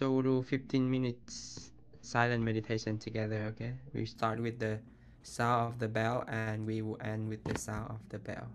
So we'll do 15 minutes silent meditation together, okay? We start with the sound of the bell and we will end with the sound of the bell.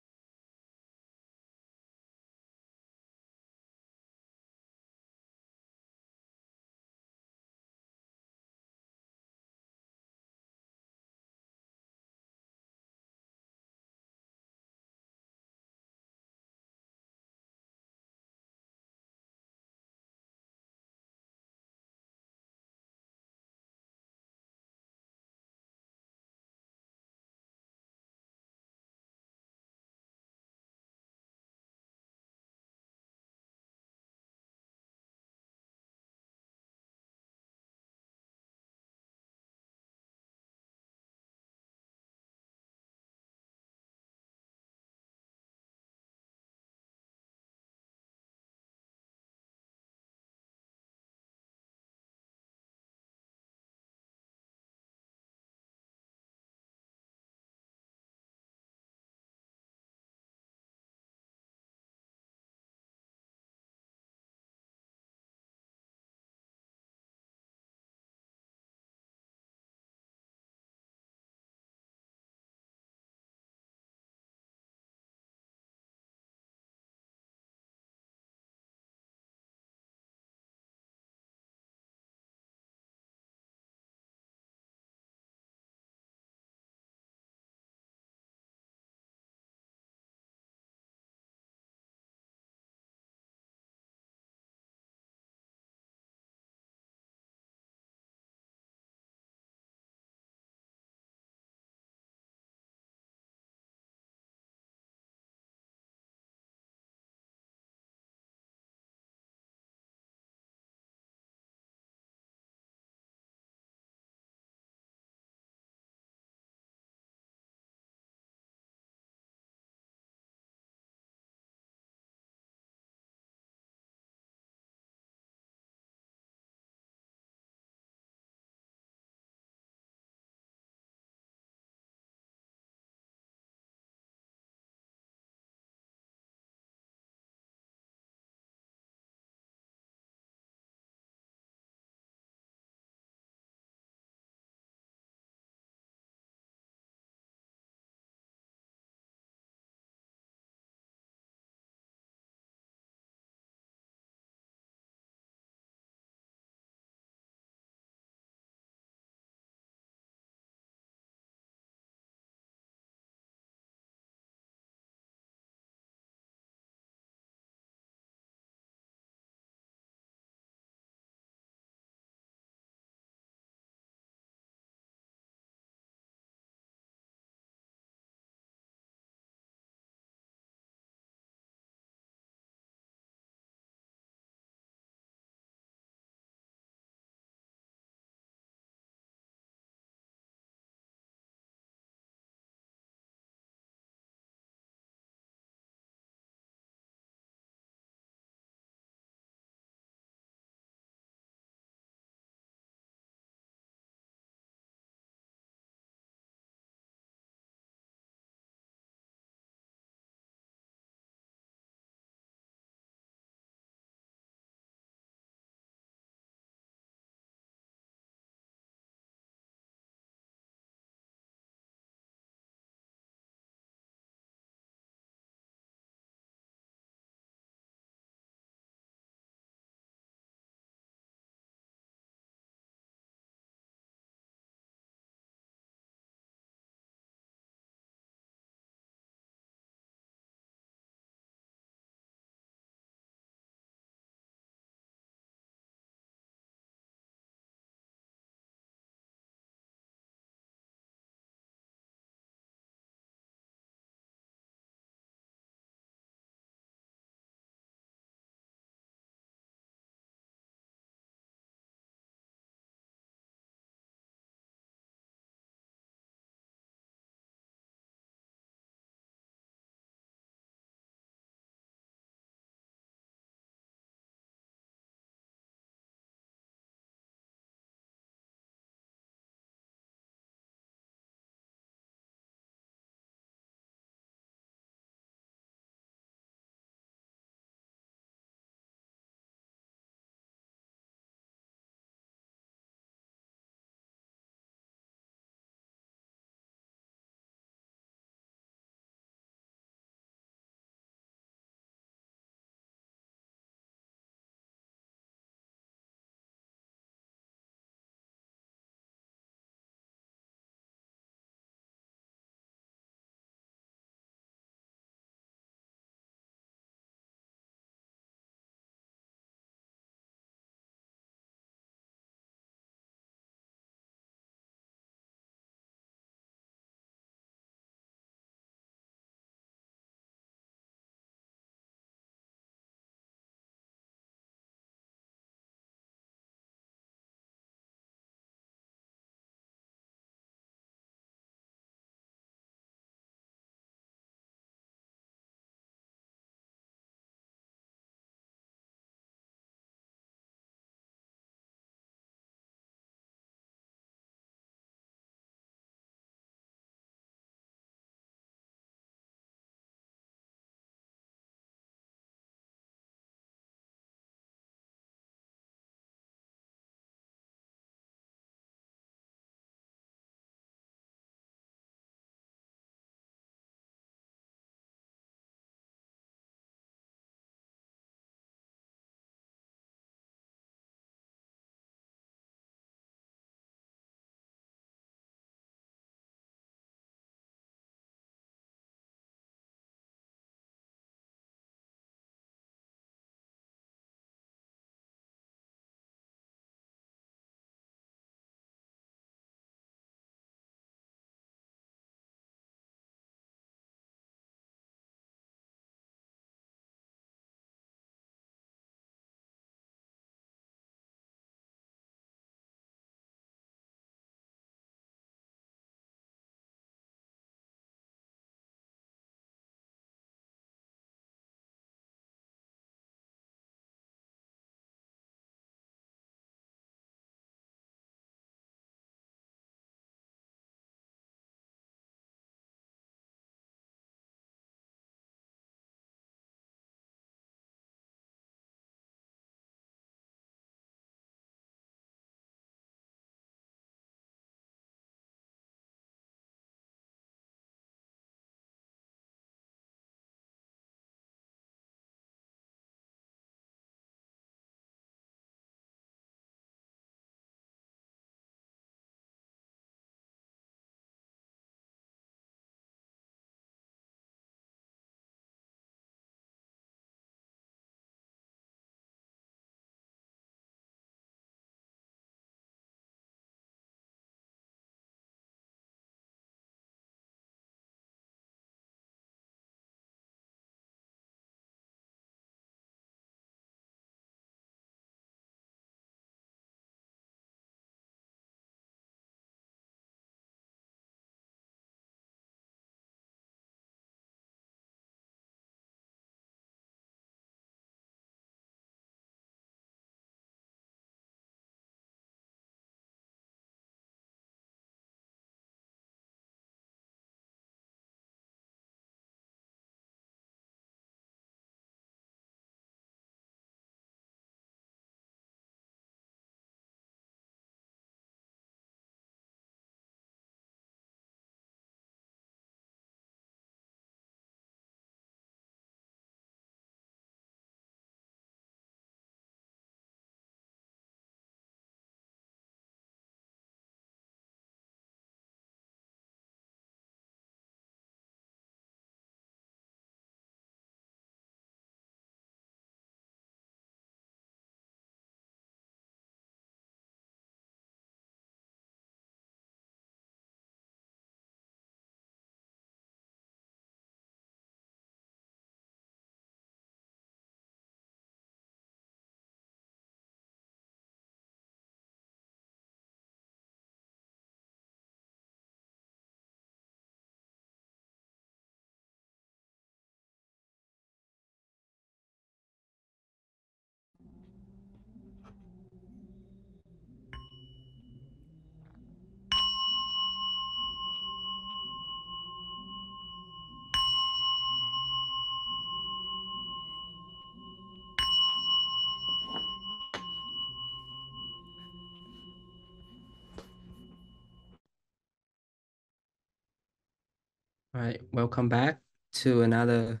All right, welcome back to another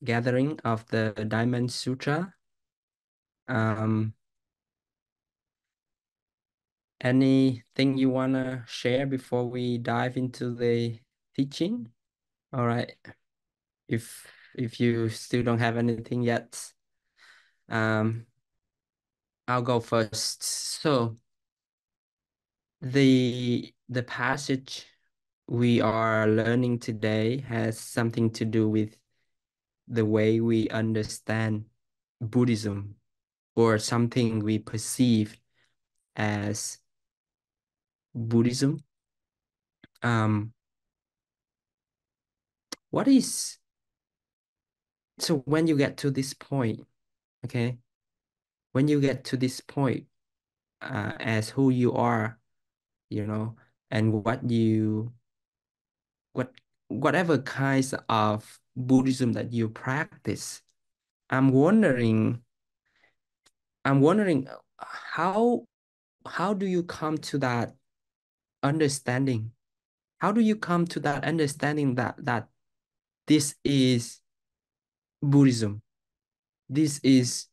gathering of the Diamond Sutra. Anything you wanna share before we dive into the teaching? All right, if you still don't have anything yet, I'll go first. So the passage we are learning today has something to do with the way we understand Buddhism, or something we perceive as Buddhism. What is so when you get to this point, okay, when you get to this point, as who you are, you know, and what whatever kinds of Buddhism that you practice, I'm wondering, I'm wondering how how do you come to that understanding? How do you come to that understanding that this is Buddhism? This is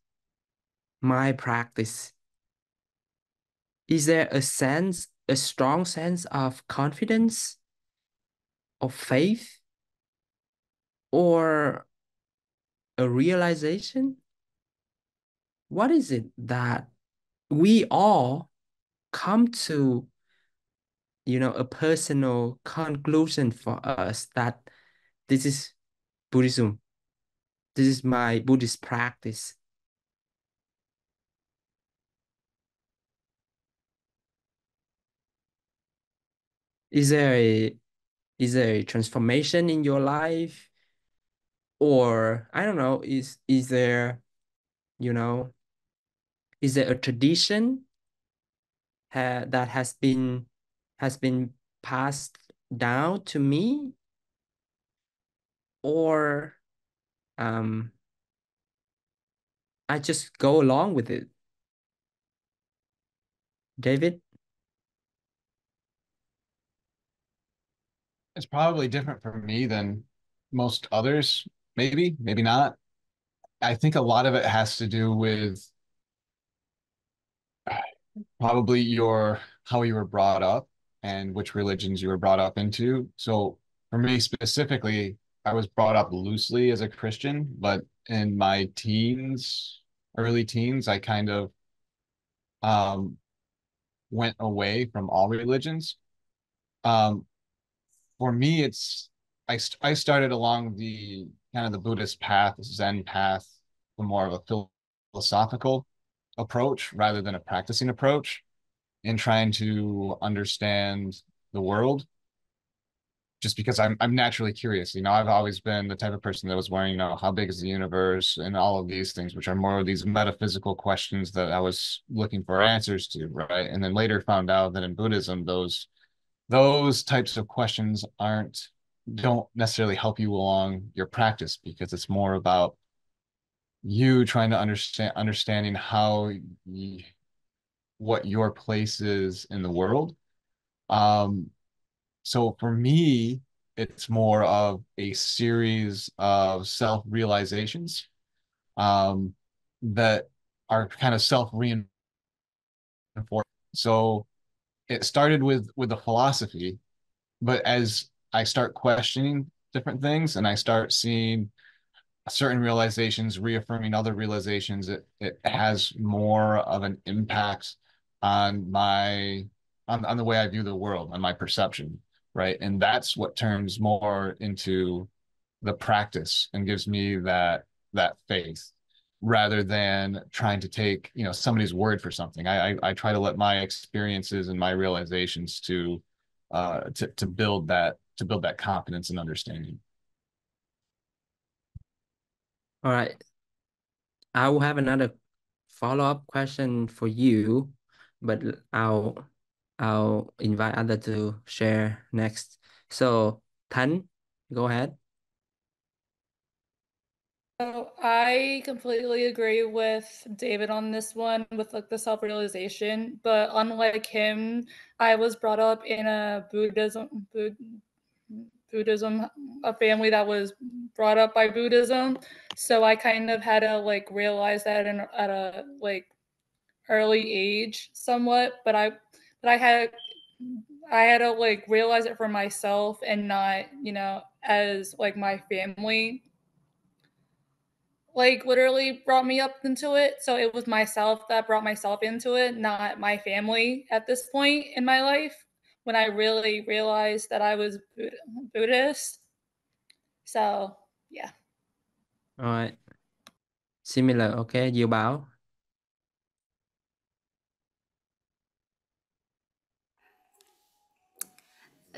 my practice. Is there a sense, a strong sense of confidence, of faith, or a realization? What is it that we all come to, a personal conclusion for us that this is Buddhism, this is my Buddhist practice? Is there a transformation in your life? Or I don't know, is there, you know, is there a tradition that has been passed down to me? Or um I just go along with it? David? It's probably different for me than most others. Maybe, maybe not. I think a lot of it has to do with probably your how you were brought up and which religions you were brought up into. So for me specifically, I was brought up loosely as a Christian, but in my teens, early teens, I kind of um, went away from all religions. Um, for me, I started along the kind of the Buddhist path, Zen path, for more of a philosophical approach rather than a practicing approach in trying to understand the world. Just because I'm naturally curious, I've always been the type of person that was wondering, how big is the universe and all of these things, which are more of these metaphysical questions that I was looking for answers to, right? And then later found out that in Buddhism, those types of questions don't necessarily help you along your practice because it's more about you trying to understanding what your place is in the world. um so for me, it's more of a series of self-realizations um that are kind of self-reinforcing. So it started with the philosophy. But as I start questioning different things and I start seeing certain realizations reaffirming other realizations, it has more of an impact on on the way I view the world, on my perception, right? And that's what turns more into the practice and gives me that faith rather than trying to take somebody's word for something. I try to let my experiences and my realizations to build that confidence and understanding. All right. I will have another follow-up question for you, but I'll invite other to share next. So, Tan, go ahead. So I completely agree with David on this one with like the self-realization, but unlike him, I was brought up in a Buddhism, a family that was brought up by Buddhism. So I kind of had to like realize that at a like early age somewhat, but I had to like realize it for myself and not, as like my family like literally brought me up into it. So it was myself that brought myself into it, not my family at this point in my life when I really realized that I was Buddhist. So, yeah. All right. Similar. Okay. Diệu Bảo.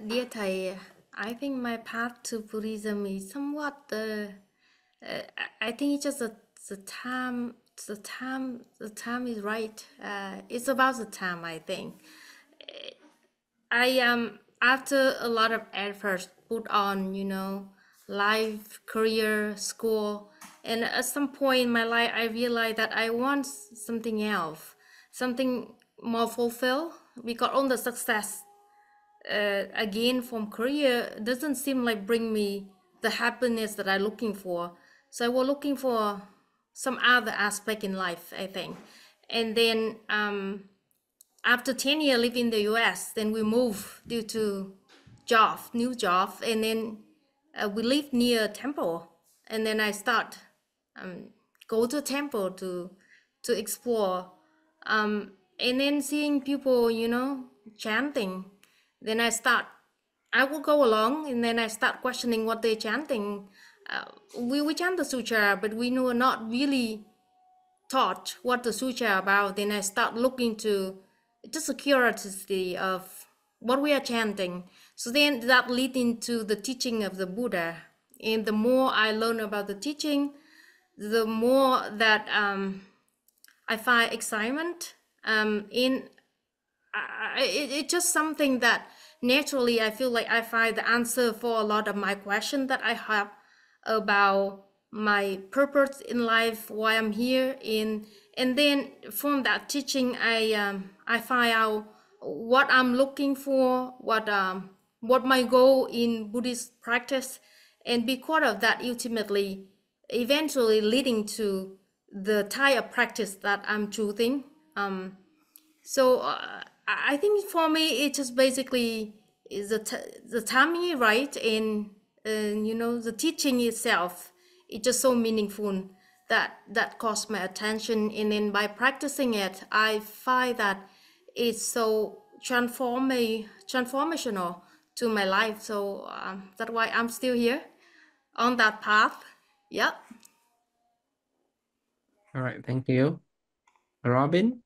Dear Thầy, I think my path to Buddhism is somewhat. I think it's just the time. The time is right. It's about the time. I think. After a lot of effort put on, life, career, school, and at some point in my life, I realized that I want something else, something more fulfilled. Because all the success again from career doesn't seem like bring me the happiness that I'm looking for. So I was looking for some other aspect in life, I think. And then after 10 years living in the US, then we moved due to new job, and then we live near a temple, and then I start go to a temple to explore, and then seeing people, chanting. Then I will go along, and then I start questioning what they're chanting. We chant the sutra, but we know not really taught what the sutra about. Then I start looking to just the curiosity of what we are chanting. So then that lead into the teaching of the Buddha. And the more I learn about the teaching, the more that I find excitement in it's just something that naturally I feel like I find the answer for a lot of my questions that I have about my purpose in life, why I'm here in, and then from that teaching I find out what I'm looking for, what my goal in Buddhist practice, and because of that ultimately eventually leading to the type of practice that I'm choosing. So I think for me, it just basically is the timing right, and the teaching itself. It's just so meaningful that caught my attention, and then by practicing it, I find that it's so transformational to my life. So that's why I'm still here on that path. Yeah. All right. Thank you. Robin.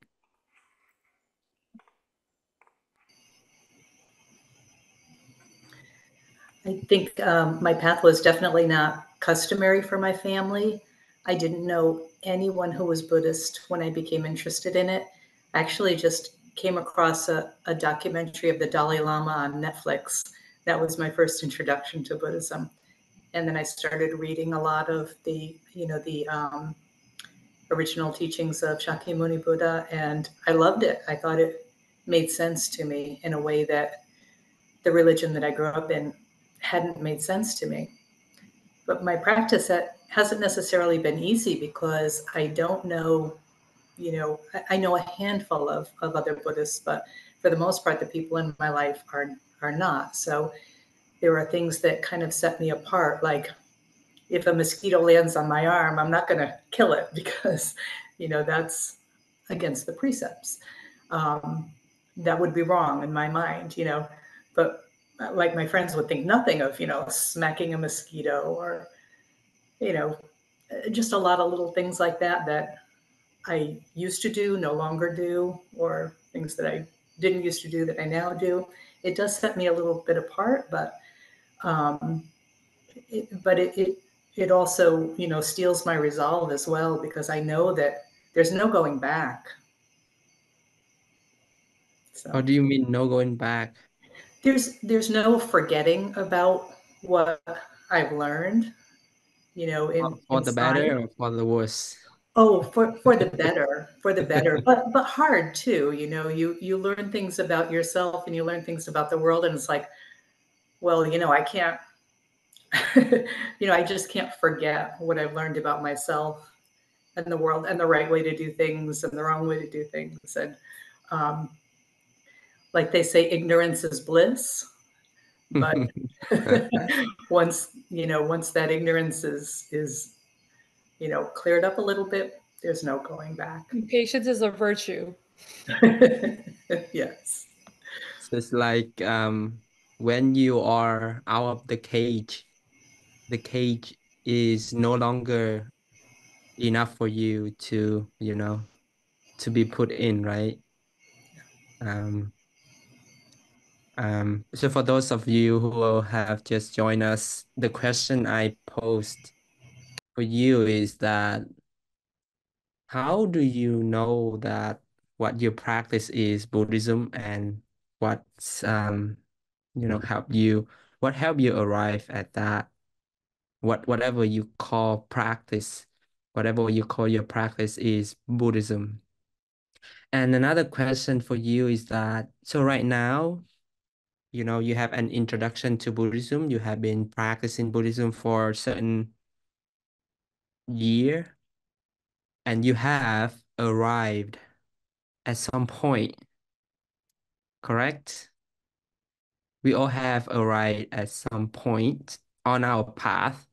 I think my path was definitely not customary for my family. I didn't know anyone who was Buddhist when I became interested in it. I actually just came across a documentary of the Dalai Lama on Netflix. That was my first introduction to Buddhism. And then I started reading a lot of the original teachings of Shakyamuni Buddha, and I loved it. I thought it made sense to me in a way that the religion that I grew up in hadn't made sense to me. But my practice hasn't necessarily been easy because I don't know, I know a handful of other Buddhists, but for the most part, the people in my life are not. So there are things that kind of set me apart. Like if a mosquito lands on my arm, I'm not going to kill it because, that's against the precepts. That would be wrong in my mind, but like my friends would think nothing of, smacking a mosquito or, just a lot of little things like that I used to do, no longer do, or things that I didn't used to do that I now do. It does set me a little bit apart, but it also, steals my resolve as well, because I know that there's no going back. So How do you mean no going back? there's no forgetting about what I've learned, For the inside. better or for the worse? Oh, for the better, but hard too. You learn things about yourself and you learn things about the world, and it's like, well, I can't I just can't forget what I've learned about myself and the world and the right way to do things and the wrong way to do things. And um, like they say, ignorance is bliss. But once that ignorance is cleared up a little bit, there's no going back. Patience is a virtue. Yes. So it's like when you are out of the cage is no longer enough for you to, to be put in, right? So for those of you who have just joined us, the question I posed for you is that how do you know that what your practice is Buddhism, and what's help you what help you arrive at that, whatever you call practice, whatever you call your practice is Buddhism. And another question for you is that, so right now, you have an introduction to Buddhism, you have been practicing Buddhism for a certain year, and you have arrived at some point, correct? We all have arrived at some point on our path,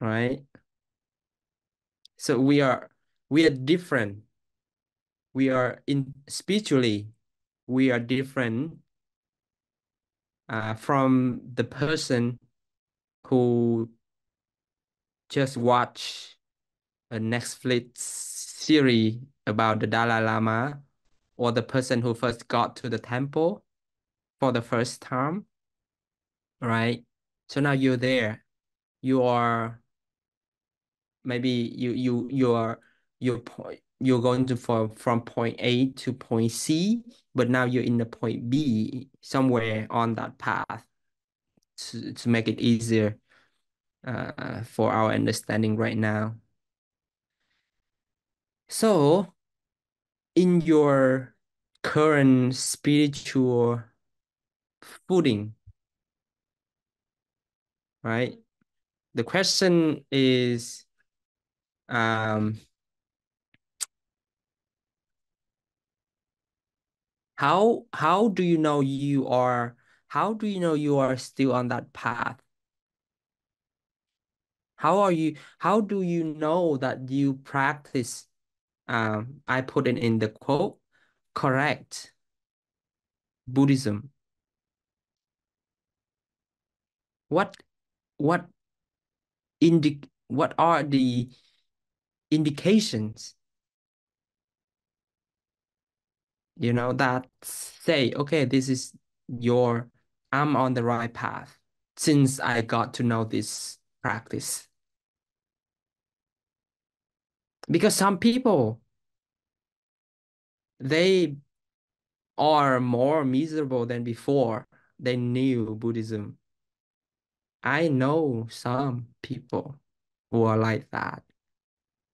right? So we are different. We are in spiritually, we are different from the person who just watch a Netflix series about the Dalai Lama, or the person who first got to the temple for the first time, right? So now you're there. You are maybe you're going to from point A to point C, but now you're in the point B somewhere on that path to make it easier for our understanding right now. So in your current spiritual footing, right? The question is, um, how do you know you are still on that path? How do you know that you practice, I put it in the quote, correct Buddhism? What what what are the indications, that say, okay, I'm on the right path since I got to know this practice? Because some people, they are more miserable than before they knew Buddhism. I know some people who are like that,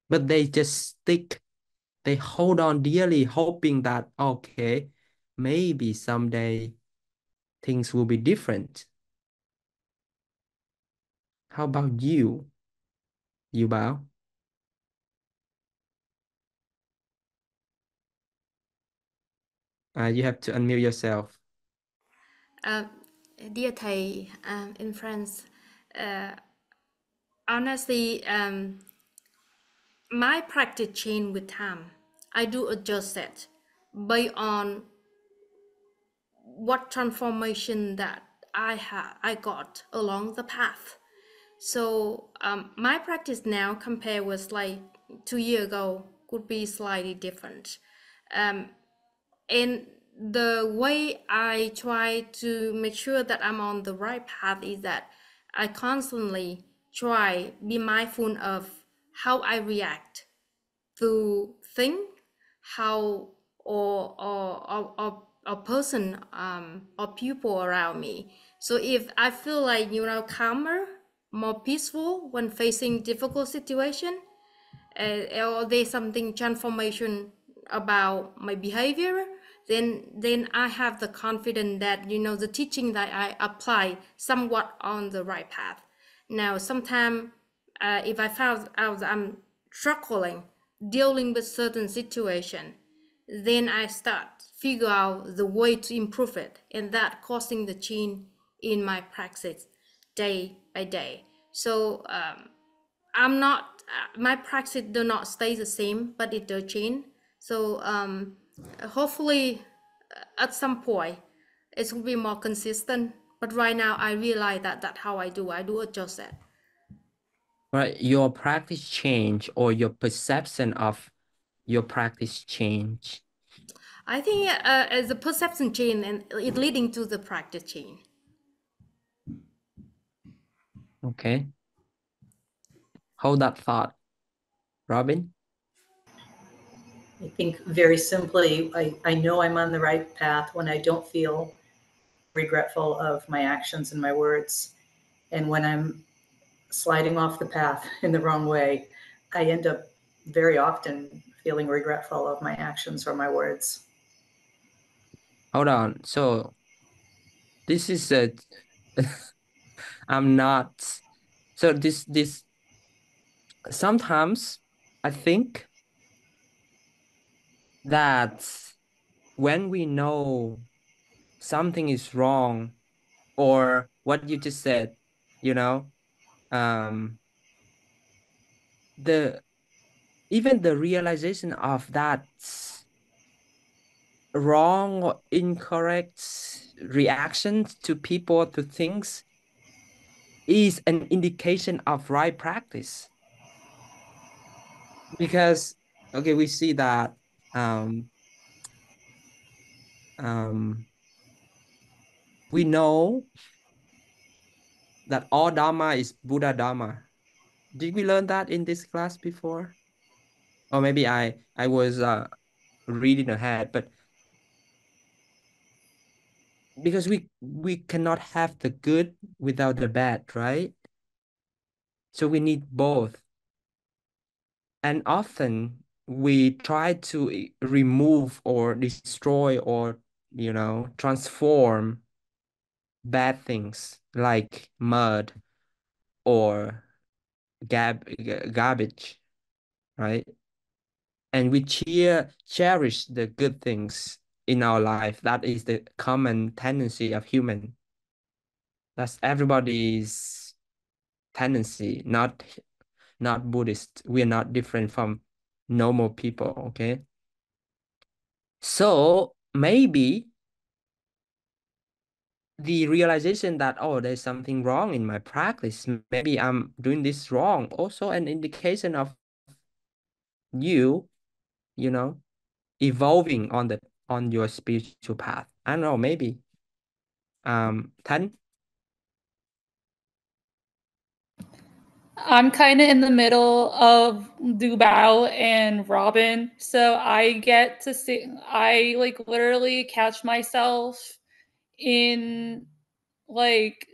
but they just they hold on dearly, hoping that, okay, maybe someday things will be different. How about you, Bao? You have to unmute yourself. Dear thầy, in France, honestly, my practice changed with time. I do adjust that based on what transformation that I got along the path. So my practice now compared with like 2 years ago could be slightly different. And the way I try to make sure that I'm on the right path is that I constantly try be mindful of how I react to thing, how or a person or people around me. So if I feel like calmer, more peaceful when facing difficult situation, or there's something transformation about my behavior, then I have the confidence that, you know, the teaching that I apply somewhat on the right path. Now, sometimes if I found out that I'm struggling dealing with certain situation, then I start figure out the way to improve it, and that causing the change in my practice day by day. So I'm not my practice do not stay the same, but it does change. So hopefully at some point it will be more consistent. But right now I realize that that's how I do adjust that. Right, your practice change or your perception of your practice change. I think as a perception change and it leading to the practice change. Okay. Hold that thought, Robin. I think very simply, I know I'm on the right path when I don't feel regretful of my actions and my words. And when I'm sliding off the path in the wrong way, I end up very often feeling regretful of my actions or my words. Hold on. So this is a I'm not so this sometimes I think that when we know something is wrong or what you just said, you know, the even the realization of that wrong or incorrect reactions to people, to things, is an indication of right practice. Because okay, we see that we know that all Dharma is Buddha Dharma. Did we learn that in this class before? Or maybe I was reading ahead, but because we cannot have the good without the bad, right? So we need both. And often we try to remove or destroy or, you know, transform bad things like mud or garbage, right? And we cherish the good things in our life. That is the common tendency of human. That's everybody's tendency, not Buddhist. We are not different from normal people, okay? So maybe the realization that, oh, there's something wrong in my practice, maybe I'm doing this wrong, also an indication of you know, evolving on your spiritual path. I don't know, maybe. Tan? I'm kind of in the middle of Dubao and Robin. So I get to see, I like literally catch myself in like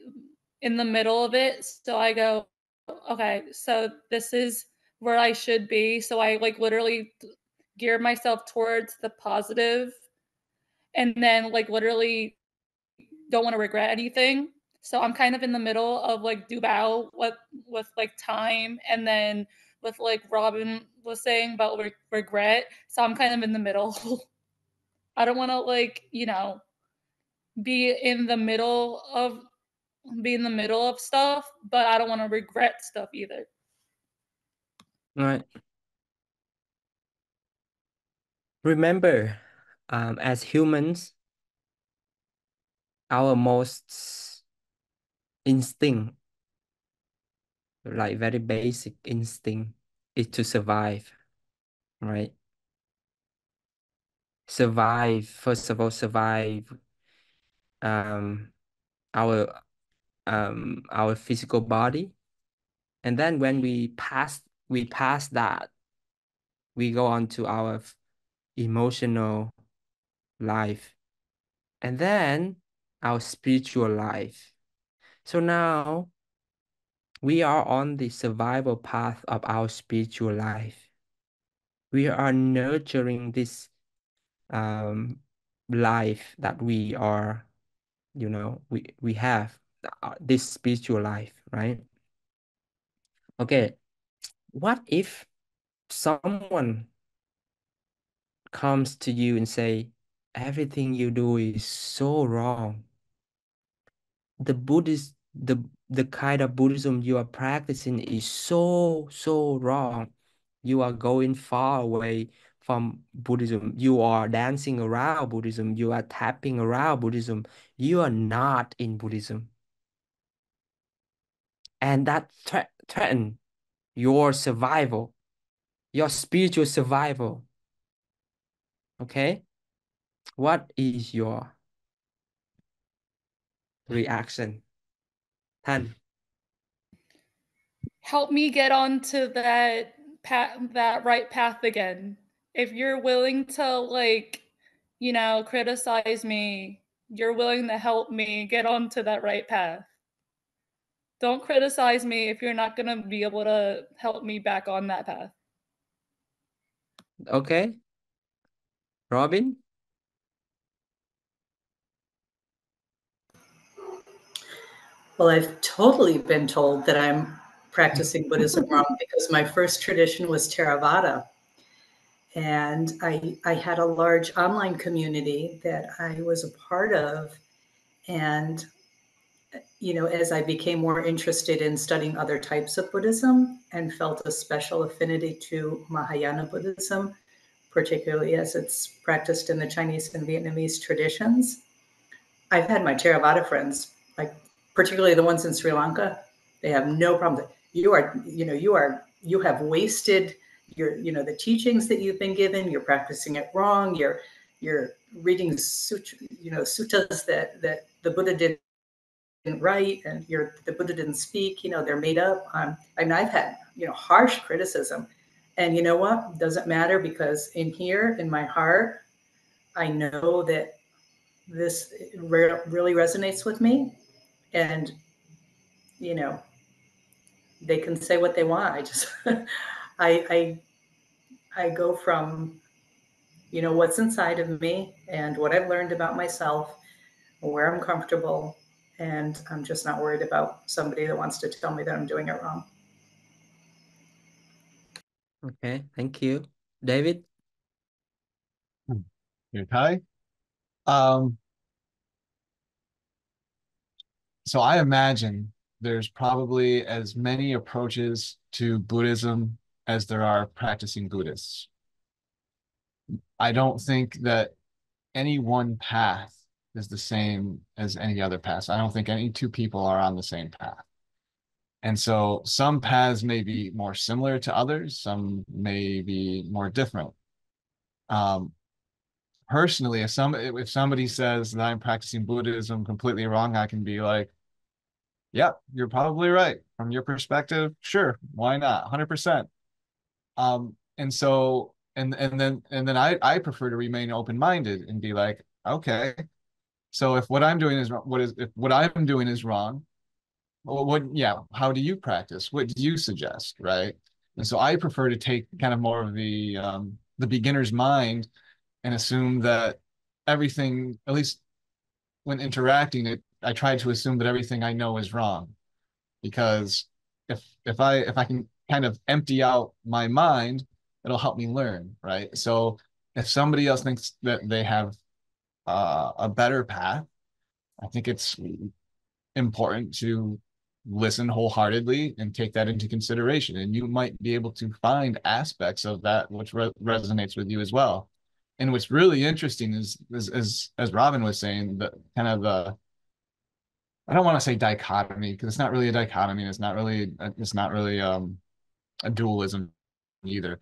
in the middle of it. So I go, okay, so this is where I should be. So I like literally gear myself towards the positive and then like literally don't want to regret anything. So I'm kind of in the middle of like Dubao with like time and then with like Robin was saying about regret. So I'm kind of in the middle. I don't want to like, you know, be in the middle of be in the middle of stuff, but I don't want to regret stuff either. Right. Remember, as humans, our most instinct, like very basic instinct, is to survive, right? Survive, first of all, survive um our our physical body. And then when we pass that, we go on to our emotional life. And then our spiritual life. So now we are on the survival path of our spiritual life. We are nurturing this life that we are, we have this spiritual life, right? Okay, what if someone comes to you and say, everything you do is so wrong? The Buddhist, the kind of Buddhism you are practicing is so wrong. You are going far away from Buddhism. You are dancing around Buddhism. You are tapping around Buddhism. You are not in Buddhism. And that threaten your survival, your spiritual survival. Okay? What is your reaction? Tan. Help me get onto that path, that right path again. If you're willing to criticize me, you're willing to help me get onto that right path. Don't criticize me if you're not going to be able to help me back on that path. Okay? Robin? Well, I've totally been told that I'm practicing Buddhism wrong because my first tradition was Theravada. And I had a large online community that I was a part of. And, as I became more interested in studying other types of Buddhism and felt a special affinity to Mahayana Buddhism, particularly as it's practiced in the Chinese and Vietnamese traditions, I've had my Theravada friends, like particularly the ones in Sri Lanka, they have no problem. You have wasted the teachings that you've been given. You're practicing it wrong. You're reading suttas that the Buddha didn't write, and the Buddha didn't speak. They're made up. I've had harsh criticism, and you know what? Doesn't matter, because in here, in my heart, I know that this really resonates with me, and they can say what they want. I just I I go from what's inside of me and what I've learned about myself, where I'm comfortable, and I'm just not worried about somebody that wants to tell me that I'm doing it wrong. Okay, thank you. David? Okay. Um, so I imagine there's probably as many approaches to Buddhism as there are practicing Buddhists. I don't think that any one path is the same as any other path. I don't think any two people are on the same path. And so some paths may be more similar to others, some may be more different. Um, Personally, if somebody says that I'm practicing Buddhism completely wrong, I can be like, yep, you're probably right. From your perspective, sure, why not? 100%. And then I prefer to remain open-minded and be like, okay, so if what I'm doing is if what I'm doing is wrong, well, how do you practice? What do you suggest, right? And so I prefer to take kind of more of the beginner's mind and assume that everything, at least when interacting it, I try to assume that everything I know is wrong, because if I can kind of empty out my mind, it'll help me learn, right? So if somebody else thinks that they have a better path, I think it's important to listen wholeheartedly and take that into consideration. And you might be able to find aspects of that which resonates with you as well. And what's really interesting is as Robin was saying, the kind of I don't want to say dichotomy, because it's not really a dichotomy. It's not really a dualism either.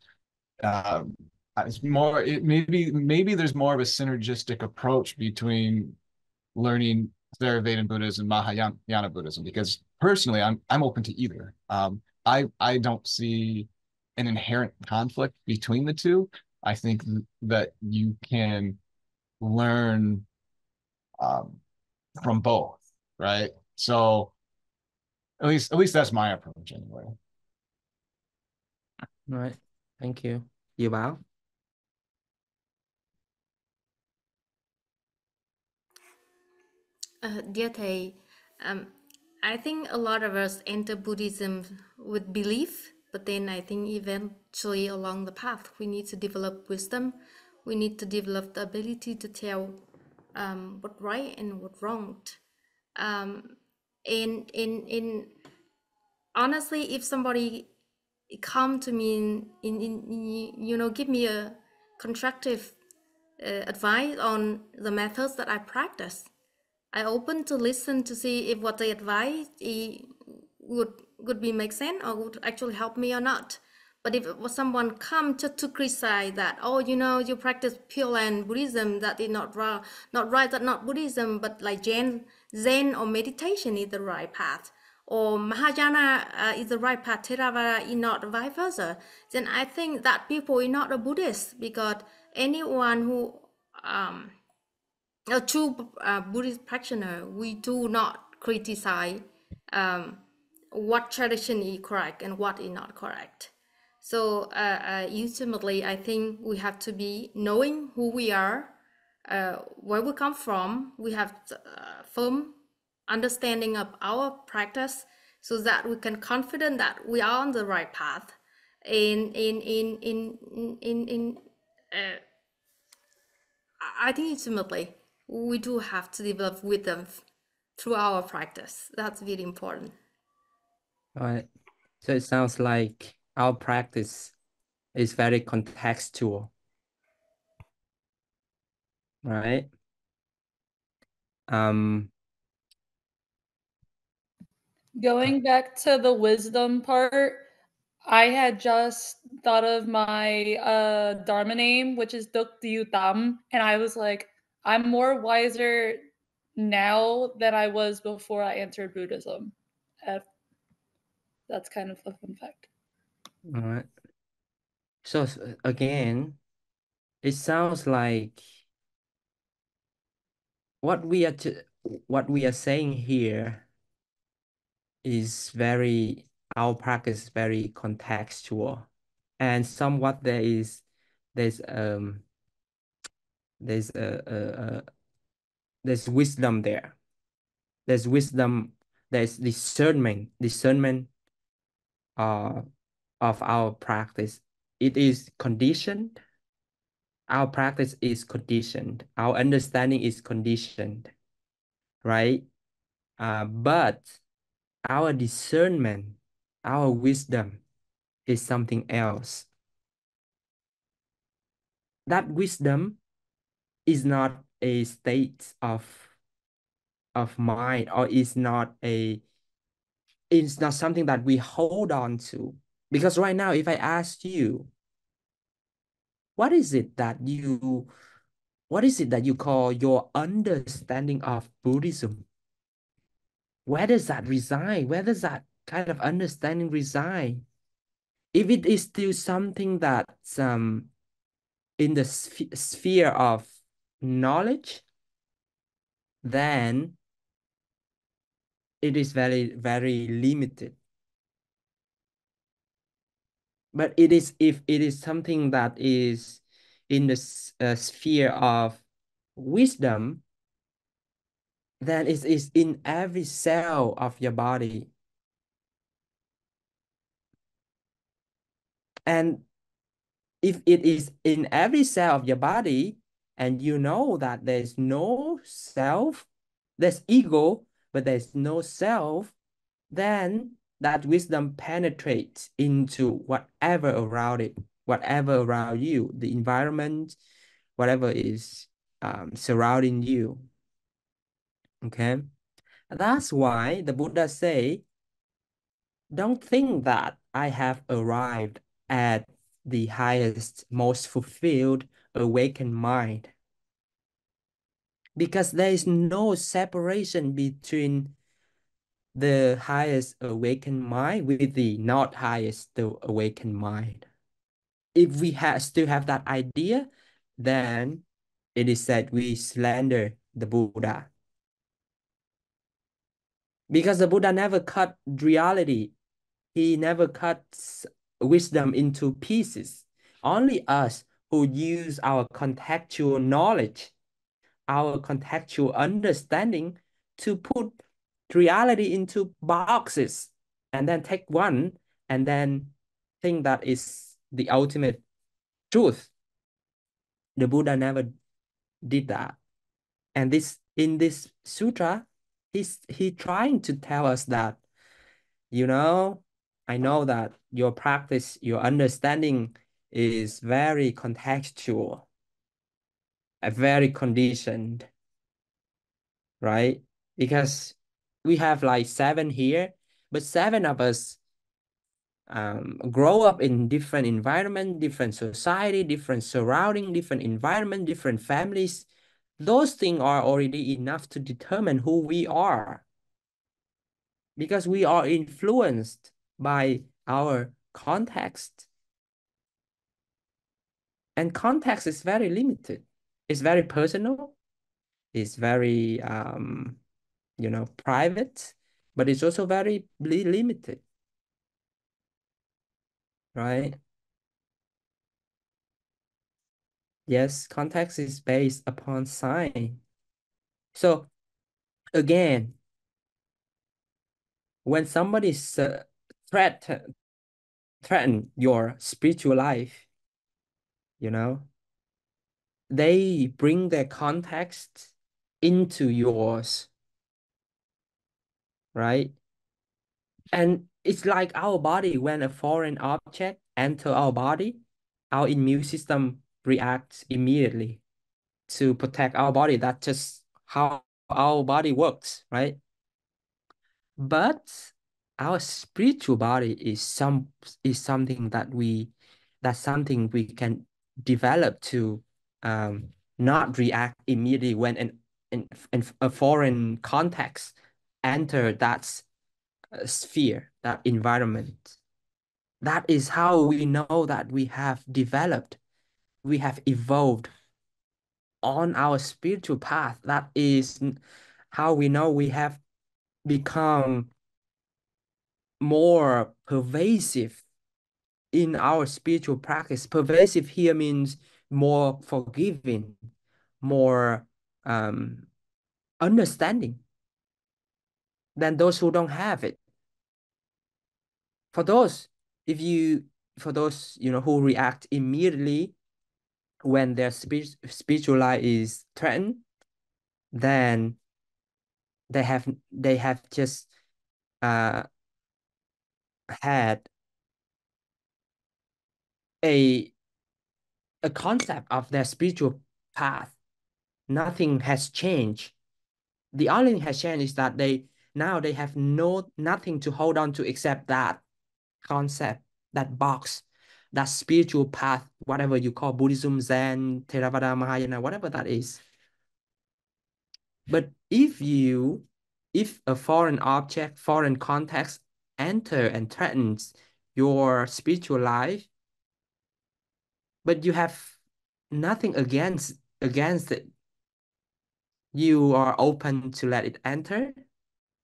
Um, it's more maybe there's more of a synergistic approach between learning Theravada Buddhism and Mahayana Buddhism, because personally I'm open to either. I don't see an inherent conflict between the two. I think that you can learn um, from both, right? So at least that's my approach anyway. All right, thank you. You Bao? Dear Thầy, I think a lot of us enter Buddhism with belief, but then I think eventually along the path we need to develop wisdom. We need to develop the ability to tell what right and what wrong. In honestly, if somebody come to me give me a constructive advice on the methods that I practice, I open to listen to see if what they advise would be make sense or would actually help me or not. But if it was someone come just to criticize that, oh, you practice Pure Land Buddhism, that is not wrong, not right, that not Buddhism, but like Zen or meditation is the right path, or Mahayana is the right path, Theravada is not, vice versa, then I think that people are not a Buddhist, because anyone who a true Buddhist practitioner, we do not criticize what tradition is correct and what is not correct. So ultimately, I think we have to be knowing who we are, where we come from. We have firm understanding of our practice, so that we can confident that we are on the right path. I think ultimately we do have to develop wisdom through our practice. That's really important. All right. So it sounds like our practice is very contextual, right? Going back to the wisdom part, I had just thought of my Dharma name, which is Thich Tam, and I was like, I'm more wiser now than I was before I entered Buddhism. That's kind of a fun fact. All right. So again, it sounds like what we are saying here is our practice is very contextual, and somewhat there's there's wisdom there. There's wisdom. There's discernment of our practice. It is conditioned. Our practice is conditioned. Our understanding is conditioned, right? But our discernment, our wisdom is something else. That wisdom is not a state of mind, or it's not something that we hold on to. Because right now, if I ask you, what is it that you call your understanding of Buddhism? Where does that reside? Where does that kind of understanding reside? If it is still something that's in the sphere of knowledge, then it is very, very limited. But if it is something that is in the sphere of wisdom, then it is in every cell of your body. And if it is in every cell of your body, and you know that there's no self, there's ego, but there's no self, then that wisdom penetrates into whatever around it, whatever around you, the environment, whatever is surrounding you. Okay, that's why the Buddha say, don't think that I have arrived at the highest, most fulfilled, awakened mind, because there is no separation between the highest awakened mind with the not highest awakened mind. If we still have that idea, then it is said we slander the Buddha. Because the Buddha never cut reality. He never cuts wisdom into pieces. Only us who use our contextual knowledge, our contextual understanding to put reality into boxes and then take one and then think that is the ultimate truth. The Buddha never did that. And this in this sutra, he trying to tell us that, you know, I know that your practice, your understanding is very contextual, very conditioned, right? Because we have like 7 here, but 7 of us grow up in different environment, different society, different surrounding, different environment, different families. Those things are already enough to determine who we are, because we are influenced by our context. And context is very limited. It's very personal. It's very, private, but it's also very limited, right? Yes, context is based upon sign. So again, when somebody threaten your spiritual life, they bring their context into yours, right? And it's like our body, when a foreign object enter our body, our immune system reacts immediately to protect our body. That's just how our body works, right? But our spiritual body is something that's something we can develop to not react immediately when in a foreign context enter that sphere, that environment. That is how we know that we have developed, we have evolved on our spiritual path. That is how we know we have become more pervasive in our spiritual practice. Pervasive here means more forgiving, more understanding than those who don't have it. For those, if you, for those, who react immediately when their spiritual life is threatened, then they have just uh had a a concept of their spiritual path. Nothing has changed. The only thing has changed is that they have nothing to hold on to except that concept, that box, that spiritual path, whatever you call Buddhism, Zen, Theravada, Mahayana, whatever that is. But if a foreign object, foreign context enter and threatens your spiritual life, but you have nothing against it, you are open to let it enter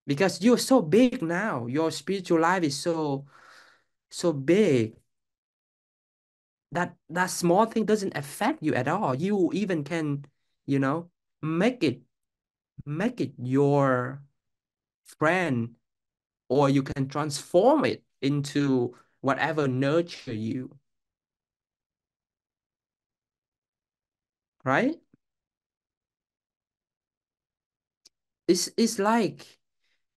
because you're so big now. Your spiritual life is so big that that small thing doesn't affect you at all. You even can, you know, make it your friend, or you can transform it into whatever nurture you, right? It's like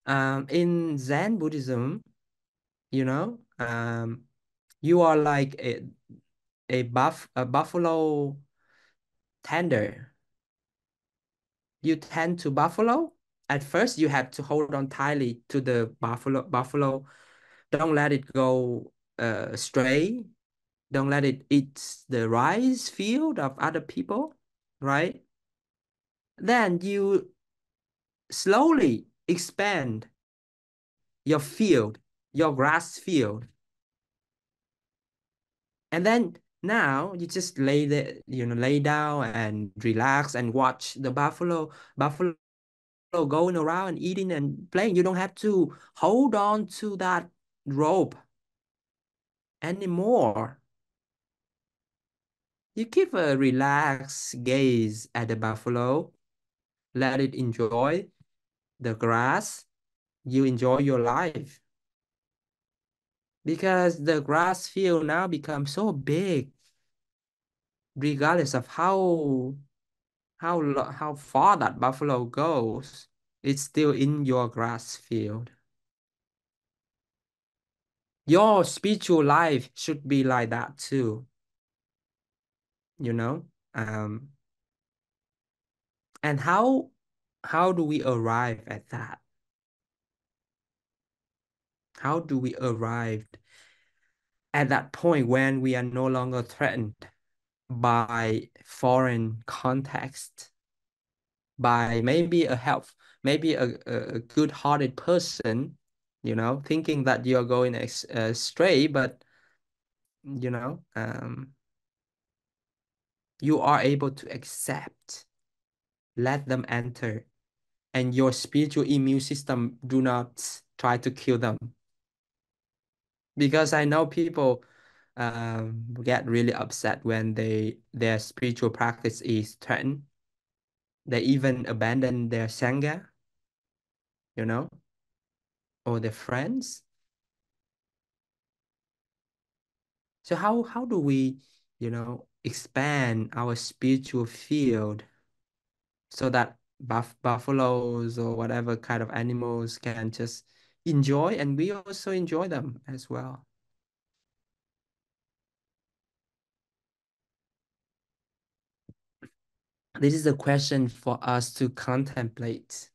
in Zen Buddhism, you know, you are like a buffalo tender. You tend to buffalo. At first, you have to hold on tightly to the buffalo. Don't let it go stray. Don't let it eat the rice field of other people, right? Then you slowly expand your field, your grass field. And then now you just lay down and relax and watch the buffalo going around and eating and playing. You don't have to hold on to that rope anymore. You keep a relaxed gaze at the buffalo, let it enjoy. the grass, you enjoy your life. Because the grass field now becomes so big, regardless of how far that buffalo goes, it's still in your grass field. Your spiritual life should be like that too, you know? And how do we arrive at that? How do we arrive at that point when we are no longer threatened by foreign context, by maybe a good-hearted person, you know, thinking that you're going astray, but you know, you are able to accept, let them enter, and your spiritual immune system do not try to kill them. Because I know people get really upset when their spiritual practice is threatened. They even abandon their sangha, you know, or their friends. So how do we, you know, expand our spiritual field so that buffaloes or whatever kind of animals can just enjoy, and we also enjoy them as well? This is a question for us to contemplate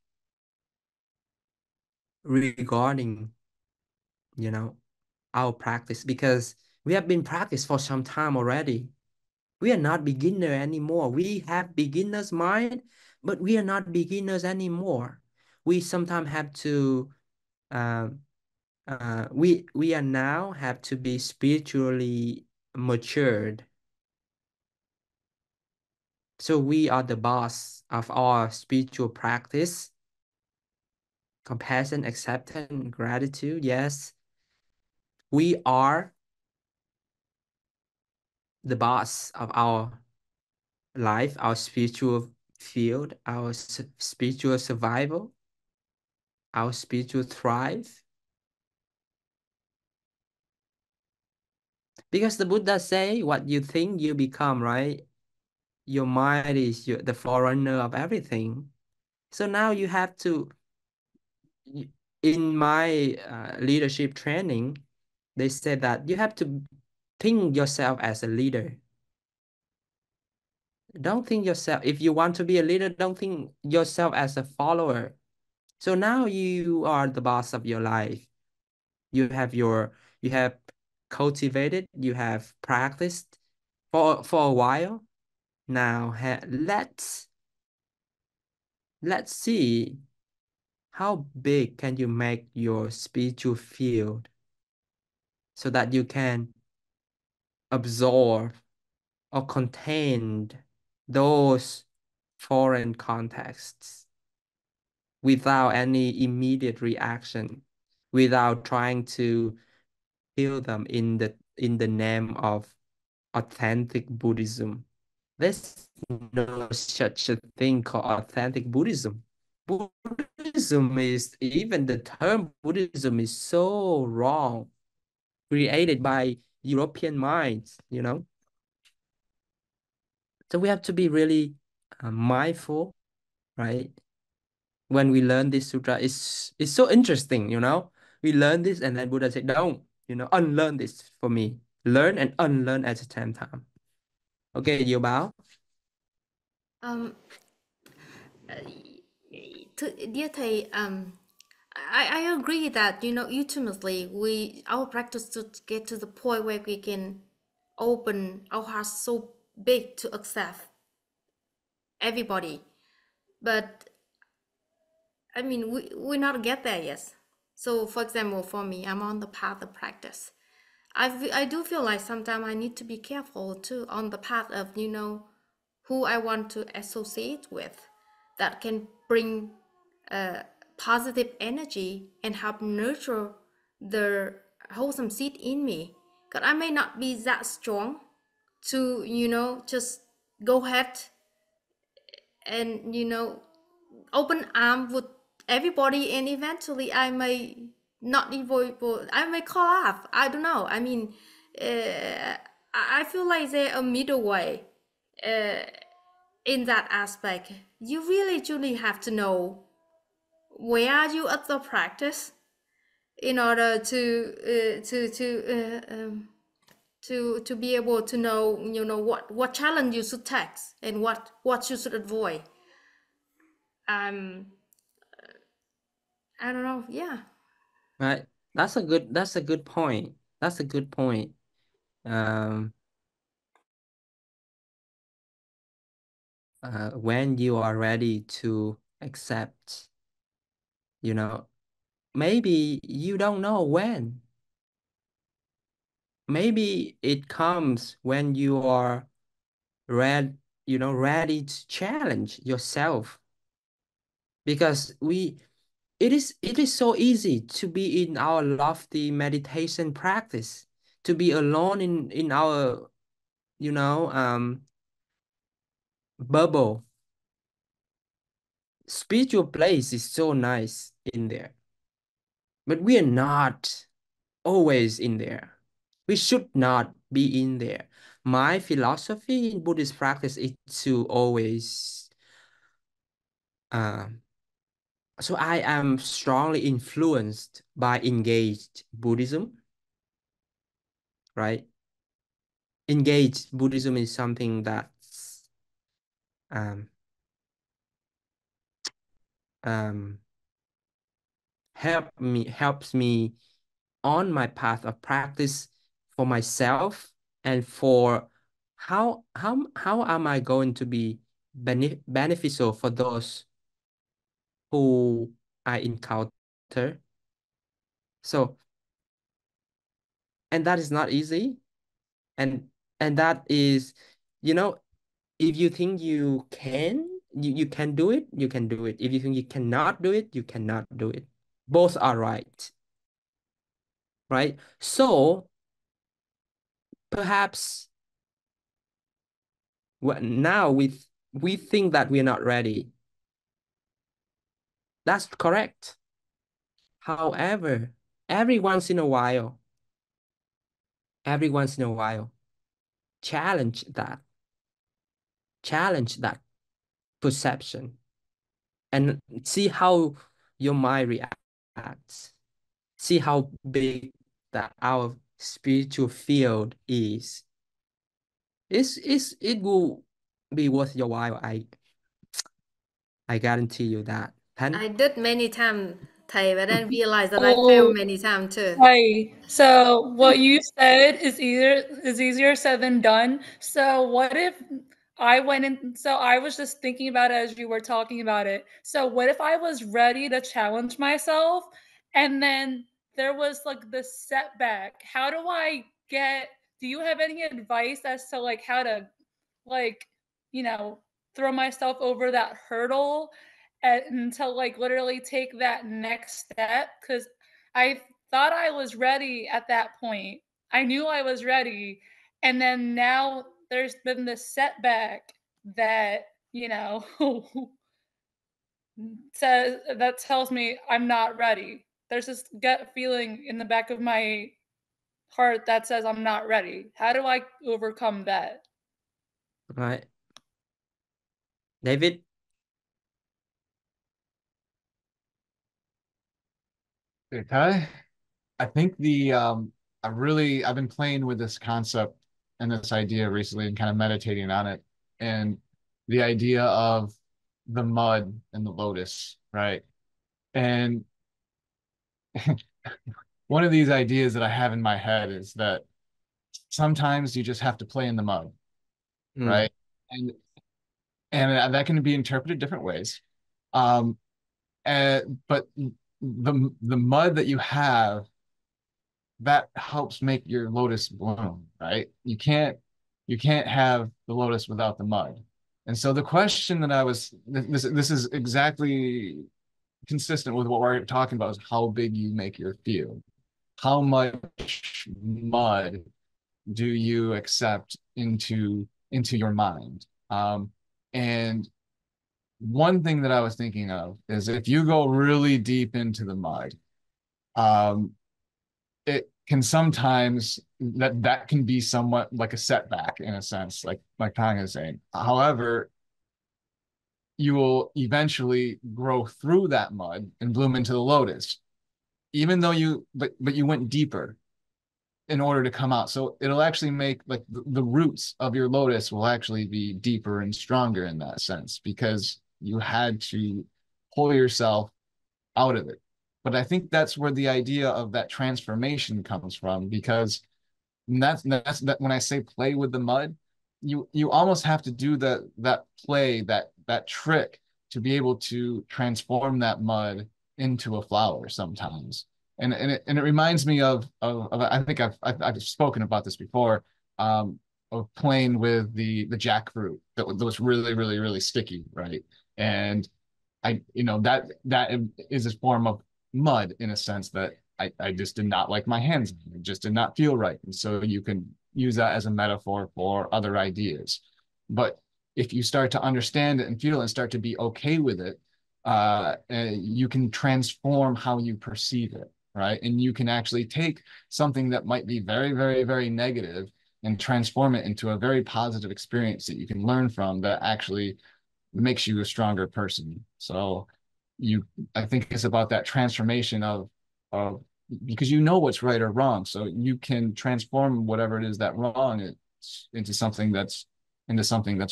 regarding, you know, our practice, because we have been practiced for some time already. We are not beginner anymore. We have beginner's mind, but we are not beginners anymore. We sometimes have to we are now have to be spiritually matured. So we are the boss of our spiritual practice. Compassion, acceptance, gratitude. Yes, we are the boss of our life, our spiritual field, our spiritual survival, our spiritual thrive. Because the Buddha say, what you think you become, right? Your mind is the forerunner of everything. So now you have to, in my leadership training, they said that you have to think yourself as a leader. Don't think yourself, if you want to be a leader, don't think yourself as a follower. So now you are the boss of your life. You have cultivated, you have practiced for a while. Now let's see how big can you make your spiritual field so that you can absorb or contain those foreign contexts without any immediate reaction, without trying to heal them in the name of authentic Buddhism. There's no such a thing called authentic Buddhism. Buddhism is, even the term Buddhism is so wrong, created by European minds, you know? So we have to be really mindful, right? When we learn this sutra, it's so interesting, you know? We learn this and then Buddha said, don't, you know, unlearn this for me. Learn and unlearn at the same time. Okay, you Bao. Um, dear Thầy, I agree that, you know, ultimately our practice to get to the point where we can open our hearts so big to accept everybody. But I mean, we not get there yet. So for example, for me, I'm on the path of practice. I do feel like sometimes I need to be careful too on the path of, you know, who I want to associate with that can bring positive energy and help nurture the wholesome seed in me. Because I may not be that strong to, you know, just go ahead and, you know, open arm with everybody, and eventually I may not even, I may collapse. I don't know. I mean, I feel like they're a middle way in that aspect. You really truly have to know where are you at the practice in order to be able to know, you know, what challenge you should take and what you should avoid. um I don't know. Yeah. Right. That's a good point. That's a good point. When you are ready to accept, you know, maybe you don't know when. Maybe it comes when you are ready to challenge yourself. Because it is so easy to be in our lofty meditation practice, to be alone in our, bubble. Spiritual place is so nice in there, but we are not always in there. We should not be in there. My philosophy in Buddhist practice is to always, um, so I am strongly influenced by engaged Buddhism, right? Engaged Buddhism is something that's um, um, helps me on my path of practice for myself, and for how am I going to be beneficial for those who I encounter. So, and that is not easy. And that is, you know, if you think you can do it, you can do it. If you think you cannot do it, you cannot do it. Both are right. Right? So perhaps now we think that we're not ready. That's correct. However, every once in a while, challenge that, perception, and see how your mind reacts. See how big that our spiritual field is. It will be worth your while. I guarantee you that. I Then, did many times, thầy, but then realized that I failed Oh, many times too. right. So what you said is easier said than done. So what if I went in, so I was just thinking about it as you were talking about it. So what if I was ready to challenge myself and then there was like this setback? How do I get, do you have any advice as to like how to like, you know, throw myself over that hurdle and to like literally take that next step? Because I thought I was ready at that point. I knew I was ready. And then now there's been this setback that, you know, says that tells me I'm not ready. There's this gut feeling in the back of my heart that says I'm not ready. How do I overcome that? right, David? Okay. I think I've been playing with this concept and this idea recently and kind of meditating on it. And the idea of the mud and the lotus, right? And one of these ideas that I have in my head is that sometimes you just have to play in the mud, Mm, right? And that can be interpreted different ways. Um, but the mud that you have, that helps make your lotus bloom, right? You can't have the lotus without the mud. And so the question that this is exactly consistent with what we're talking about, is how big you make your field. How much mud do you accept into your mind? And one thing that I was thinking of is if you go really deep into the mud, um, it can sometimes that can be somewhat like a setback in a sense, like Kang is saying. However, you will eventually grow through that mud and bloom into the lotus, even though but you went deeper in order to come out. So it'll actually make like the roots of your lotus will actually be deeper and stronger in that sense because you had to pull yourself out of it. But I think that's where the idea of that transformation comes from because that's that when I say play with the mud, you almost have to do that play, that trick to be able to transform that mud into a flower sometimes. And it reminds me of I think I've spoken about this before, of playing with the jackfruit that was really sticky, right? And that is a form of mud in a sense that I just did not like my hands. It just did not feel right. And so you can use that as a metaphor for other ideas. But if you start to understand it and feel it and start to be okay with it, you can transform how you perceive it, right? And you can actually take something that might be very negative and transform it into a very positive experience that you can learn from that actually makes you a stronger person. So you, I think it's about that transformation of because you know what's right or wrong, so you can transform whatever it is that wrong into something that's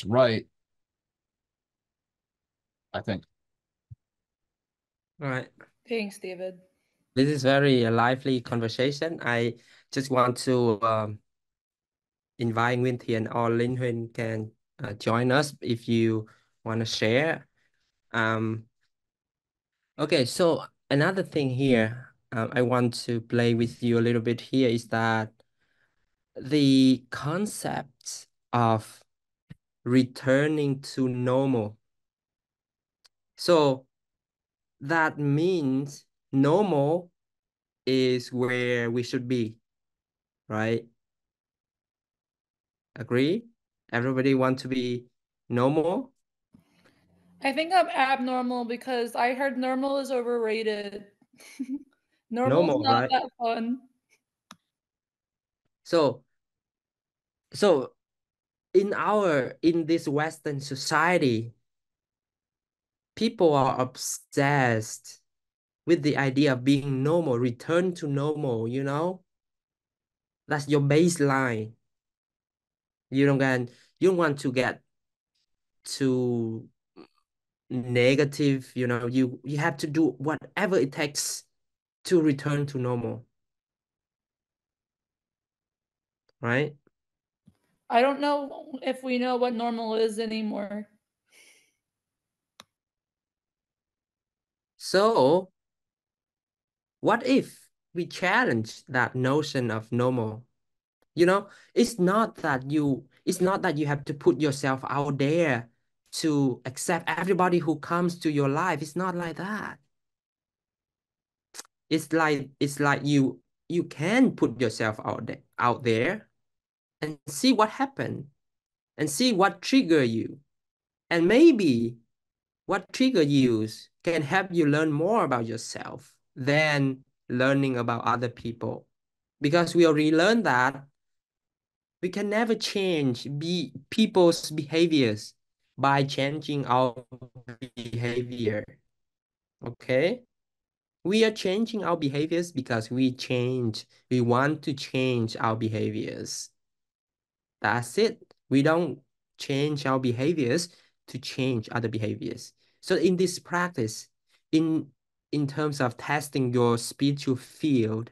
right. I think. All right. Thanks, David. This is very a lively conversation. I just want to invite Nguyen Thiện or Linh Huynh can join us if you want to share. Okay, so another thing here I want to play with you a little bit here is that the concept of returning to normal. So that means normal is where we should be, right? Agree? Everybody want to be normal? I think I'm abnormal because I heard normal is overrated. Normal's Normal, not right? that fun. So in this Western society, people are obsessed with the idea of being normal, return to normal, you know? That's your baseline. You don't want to get too negative, you know. You have to do whatever it takes to return to normal, right? I don't know if we know what normal is anymore. So what if we challenge that notion of normal? You know, it's not that you have to put yourself out there to accept everybody who comes to your life. It's not like that. It's like you can put yourself out there and see what happened and see what trigger you. And maybe what trigger you can help you learn more about yourself than learning about other people. Because we already learned that we can never change people's behaviors by changing our behavior. Okay? We are changing our behaviors because we want to change our behaviors. That's it. We don't change our behaviors to change other behaviors. So in this practice, in in terms of testing your spiritual field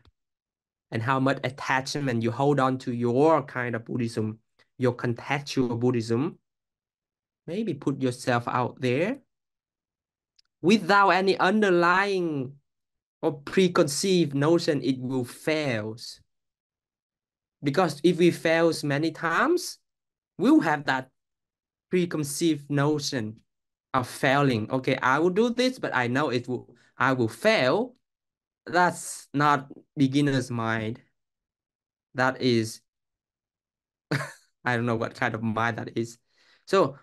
and how much attachment you hold on to your kind of Buddhism, your contextual Buddhism, maybe put yourself out there without any underlying or preconceived notion it will fail. Because if we fails many times, we'll have that preconceived notion of failing. Okay, I will do this, but I know I will fail. That's not beginner's mind. That is, I don't know what kind of mind that is. So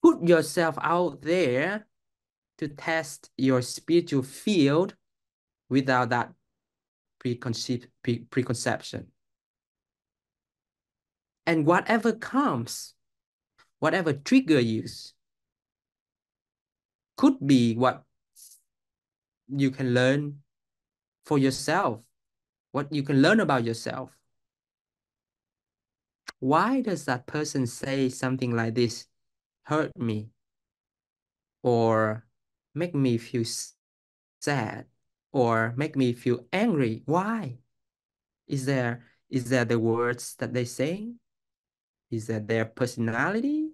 put yourself out there to test your spiritual field without that preconception. And whatever comes, whatever trigger you could be what you can learn for yourself, what you can learn about yourself. Why does that person say something like this hurt me or make me feel sad or make me feel angry? Why? Is there the words that they say? Is that their personality?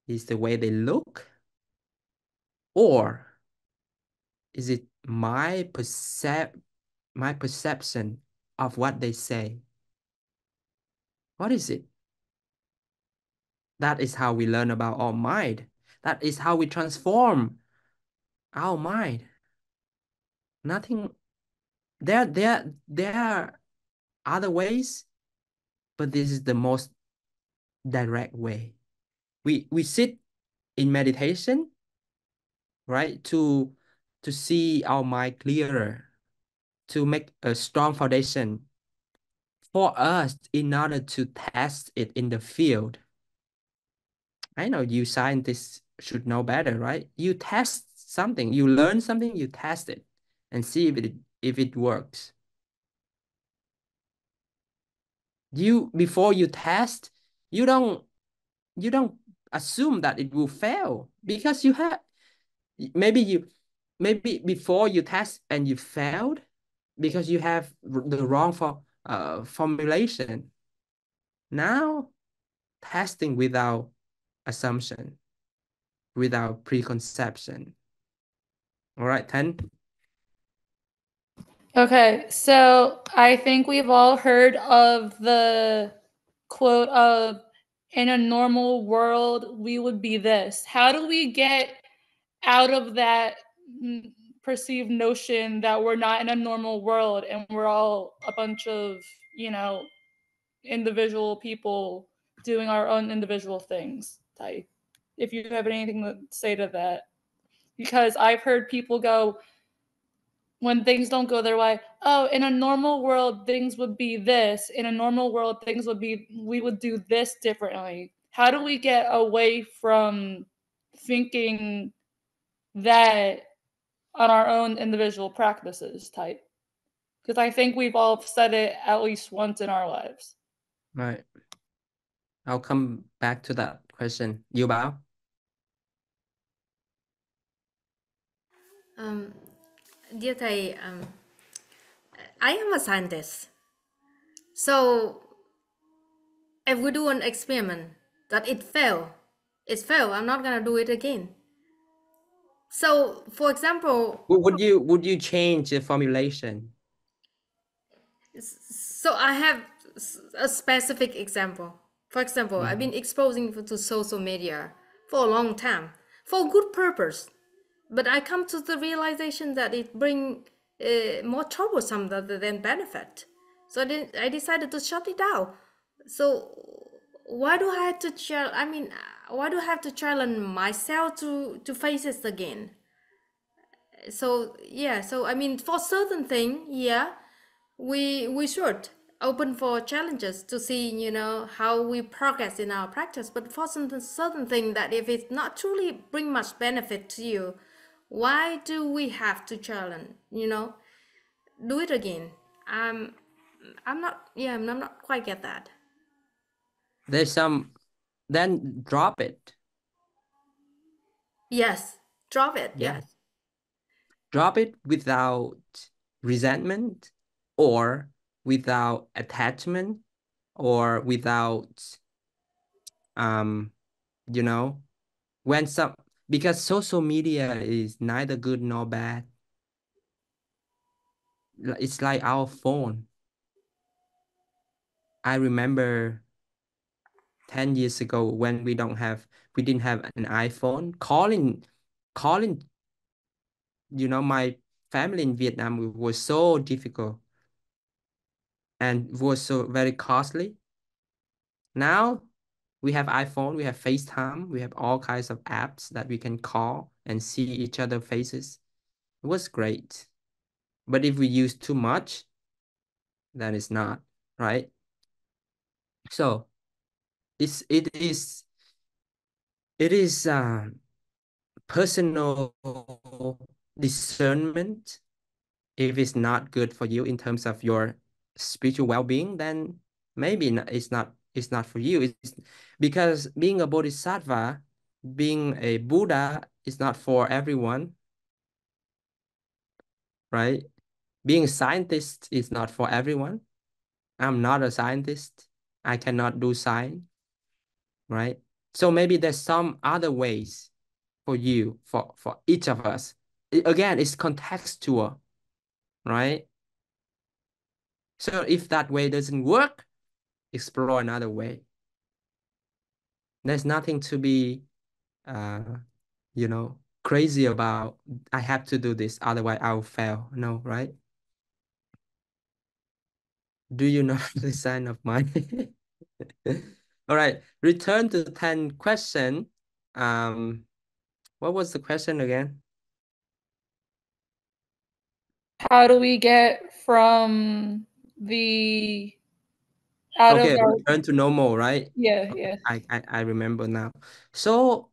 Is the way they look? Or is it my perception of what they say? What is it? That is how we learn about our mind. That is how we transform our mind. Nothing. There are other ways, but this is the most direct way. We sit in meditation, right, to see our mind clearer, to make a strong foundation for us in order to test it in the field. I know you scientists should know better, right? You test something, you learn something, you test it and see if it works. Before you test, you don't assume that it will fail because maybe before you test and you failed because you have the wrong formulation. Now testing without assumption, without preconception. All right, 10. Okay, so I think we've all heard of the quote of, in a normal world, we would be this. How do we get out of that perceived notion that we're not in a normal world and we're all a bunch of, individual people doing our own individual things? Ty, if you have anything to say to that. Because I've heard people go, when things don't go their way, oh, in a normal world, things would be this. In a normal world, we would do this differently. How do we get away from thinking that on our own individual practices type? Because I think we've all said it at least once in our lives. Right. I'll come back to that question. You Bao? Dear thầy, I am a scientist. So if we do an experiment that it failed, I'm not gonna do it again. So, for example, Would you change the formulation? so I have a specific example. For example, I've been exposing to social media for a long time for good purpose, but I come to the realization that it bring more troublesome than benefit. So then I decided to shut it down. So why do I have to why do I have to challenge myself to face it again? So yeah, so I mean, for certain thing, yeah, we should open for challenges to see, how we progress in our practice. But for certain thing that if it's not truly bring much benefit to you, why do we have to challenge? Do it again. I'm not quite get that. There's some, then drop it. Yes, drop it. Yeah. Yes. Drop it without resentment or without attachment or without when because social media is neither good nor bad. It's like our phone. I remember 10 years ago when we didn't have an iPhone, calling my family in Vietnam was so difficult and was so very costly. Now We have iPhone, we have FaceTime, we have all kinds of apps that we can call and see each other faces. It was great. But if we use too much, then it's not, right? So it is personal discernment. If it's not good for you in terms of your spiritual well-being, then maybe it's not for you. It's because being a bodhisattva, being a Buddha is not for everyone, right? Being a scientist is not for everyone. I'm not a scientist. I cannot do science, right? So maybe there's some other ways for you, for each of us. Again, it's contextual, right? So if that way doesn't work, explore another way. There's nothing to be, uh, crazy about. I have to do this, otherwise I'll fail. No, right? Do you know the sign of mine? All right, return to 10 question. What was the question again? How do we get from the out of Okay, our return to normal, right? yeah. I remember now. So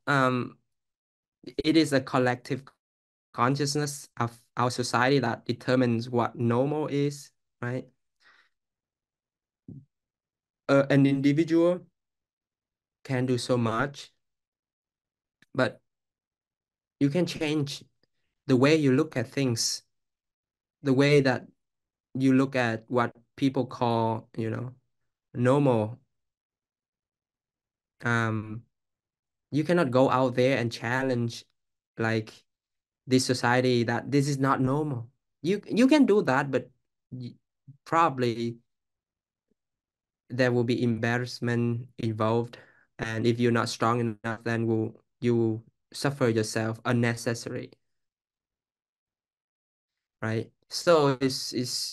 it is a collective consciousness of our society that determines what normal is, right? An individual can do so much, but you can change the way you look at things, the way that you look at what people call, normal. You cannot go out there and challenge like this society that this is not normal. You can do that, but probably there will be embarrassment involved, and if you're not strong enough, then you suffer yourself unnecessary, right? So it's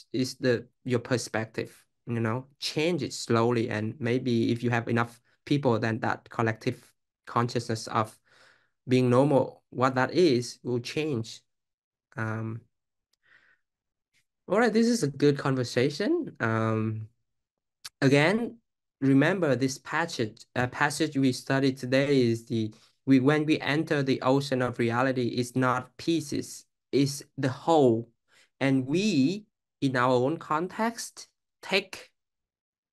the your perspective, change it slowly, and maybe if you have enough people, then that collective consciousness of being normal, what that is, will change. All right, this is a good conversation. Again, remember this passage we studied today is when we enter the ocean of reality, it's not pieces, it's the whole. And we, in our own context, take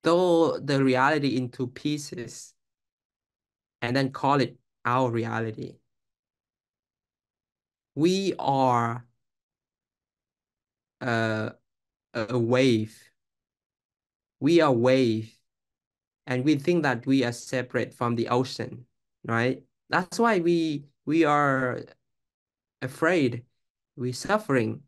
the reality into pieces and then call it our reality. We are a, a wave. We are wave, and we think that we are separate from the ocean, right? That's why we are afraid, we're suffering.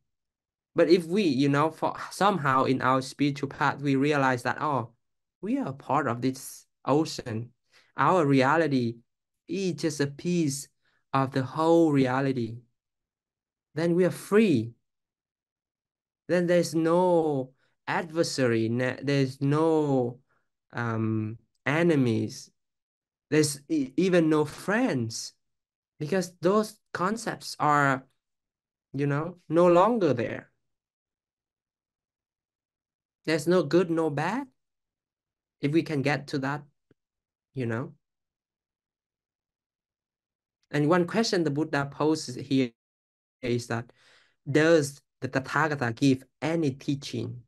But if we, for somehow in our spiritual path, we realize that, oh, we are part of this ocean. Our reality is just a piece of the whole reality. Then we are free. Then there's no adversary, there's no enemies, there's even no friends, because those concepts are, no longer there. There's no good, no bad. If we can get to that, you know. And one question the Buddha poses here is that, does the Tathagata give any teaching?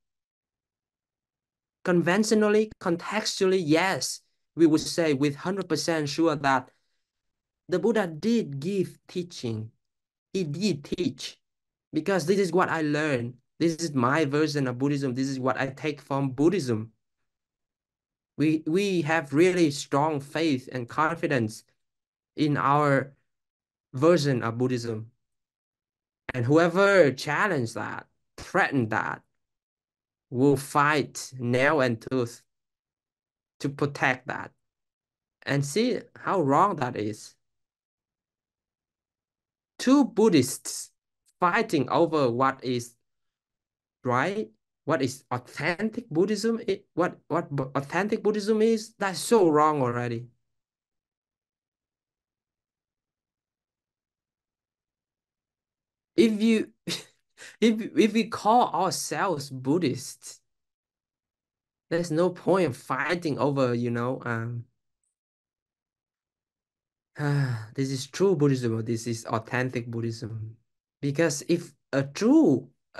Conventionally, contextually, yes, we would say with 100% sure that the Buddha did give teaching. He did teach, because this is what I learned. This is my version of Buddhism. This is what I take from Buddhism. We have really strong faith and confidence in our version of Buddhism. And whoever challenged that, threatened that, will fight nail and tooth to protect that. And see how wrong that is. Two Buddhists fighting over what is right, what is authentic Buddhism, what authentic Buddhism is, that's so wrong already. if you if we call ourselves Buddhists, there's no point of fighting over, this is true Buddhism or this is authentic Buddhism. Because if a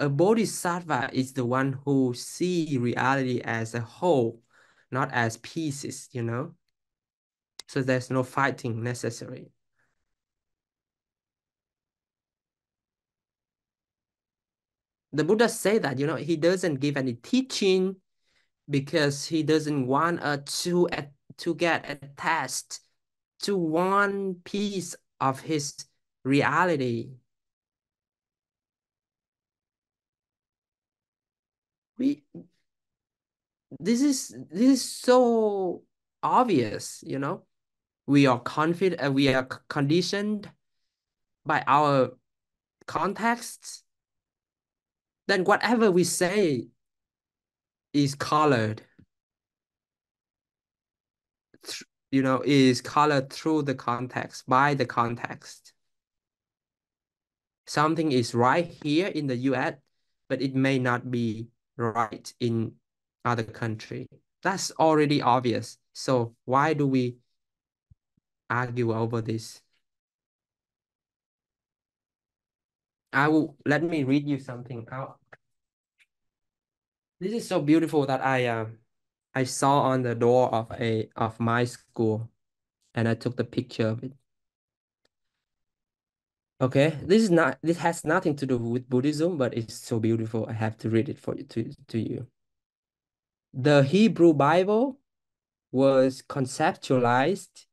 bodhisattva is the one who see reality as a whole, not as pieces, So there's no fighting necessary. The Buddha say that, he doesn't give any teaching because he doesn't want us to get attached to one piece of his reality. We this is so obvious, We are confident, we are conditioned by our contexts. Then whatever we say is colored, is colored through the context, by the context. Something is right here in the US, but it may not be right in other country. That's already obvious. So why do we argue over this? Let me read you something out. This is so beautiful that I saw on the door of my school, and I took the picture of it. Okay, this has nothing to do with Buddhism, but it's so beautiful. I have to read it for you to you. The Hebrew Bible was conceptualized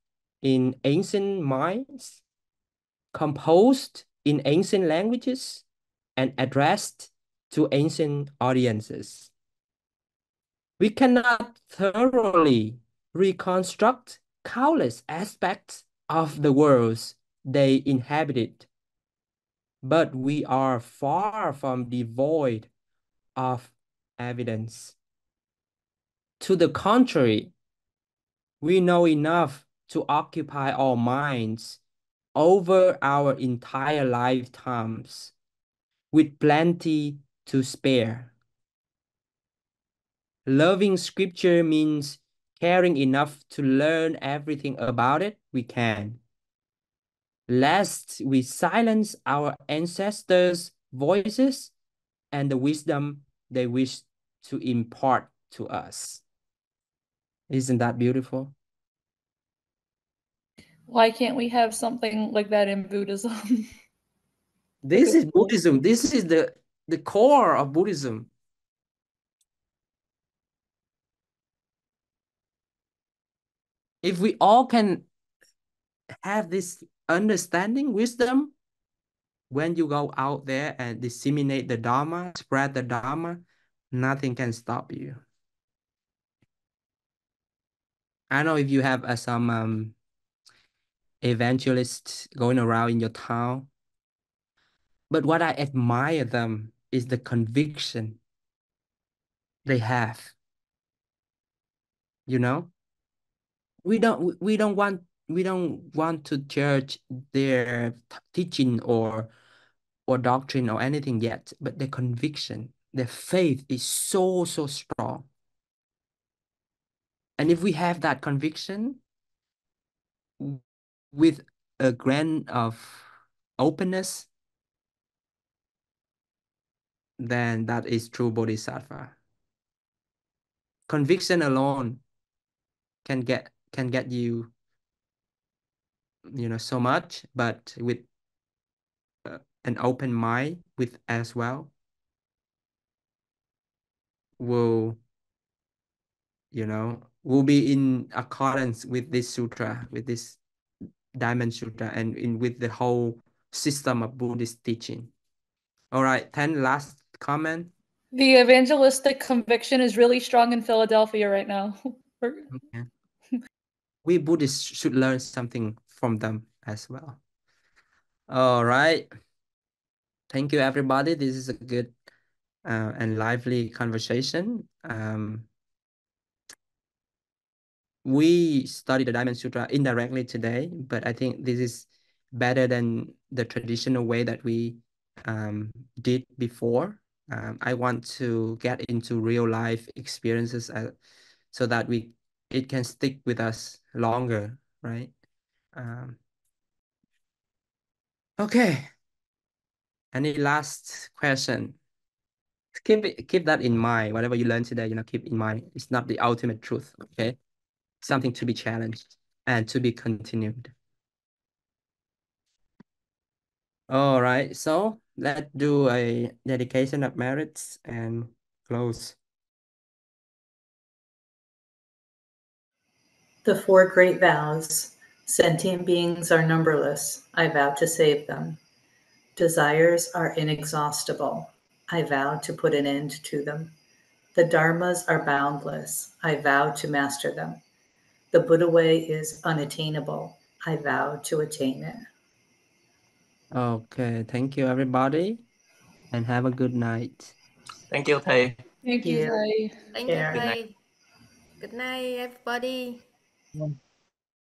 in ancient minds, composed in ancient languages, and addressed to ancient audiences. We cannot thoroughly reconstruct countless aspects of the worlds they inhabited, but we are far from devoid of evidence. To the contrary, we know enough to occupy our minds over our entire lifetimes, with plenty to spare. Loving scripture means caring enough to learn everything about it we can, lest we silence our ancestors' voices and the wisdom they wish to impart to us. Isn't that beautiful? Why can't we have something like that in Buddhism? This is Buddhism. This is the core of Buddhism. If we all can have this understanding, wisdom, when you go out there and disseminate the Dharma, spread the Dharma, nothing can stop you. I don't know if you have some evangelists going around in your town, but what I admire them is the conviction they have. We don't want to judge their teaching or doctrine or anything yet, but their conviction, their faith is so strong. And if we have that conviction with a grain of openness, then that is true bodhisattva. Conviction alone can get you, so much, but with an open mind with as well will will be in accordance with this sutra, with this Diamond Sutra, and with the whole system of Buddhist teaching. All right, 10 last comment. The evangelistic conviction is really strong in Philadelphia right now. Okay. We Buddhists should learn something from them as well. All right. Thank you, everybody. This is a good and lively conversation. We studied the Diamond Sutra indirectly today, but I think this is better than the traditional way that we did before. I want to get into real life experiences so that it can stick with us longer, right? Okay. Any last question? Keep that in mind. Whatever you learned today, keep in mind. It's not the ultimate truth, okay? Something to be challenged and to be continued. All right, so let's do a dedication of merits and close. The four great vows. Sentient beings are numberless. I vow to save them. Desires are inexhaustible. I vow to put an end to them. The dharmas are boundless. I vow to master them. The Buddha way is unattainable. I vow to attain it. Okay, thank you everybody and have a good night. Thank you, thầy. Thank you, Yeah. Thầy. Thank you, Good night. thầy. Good night, everybody.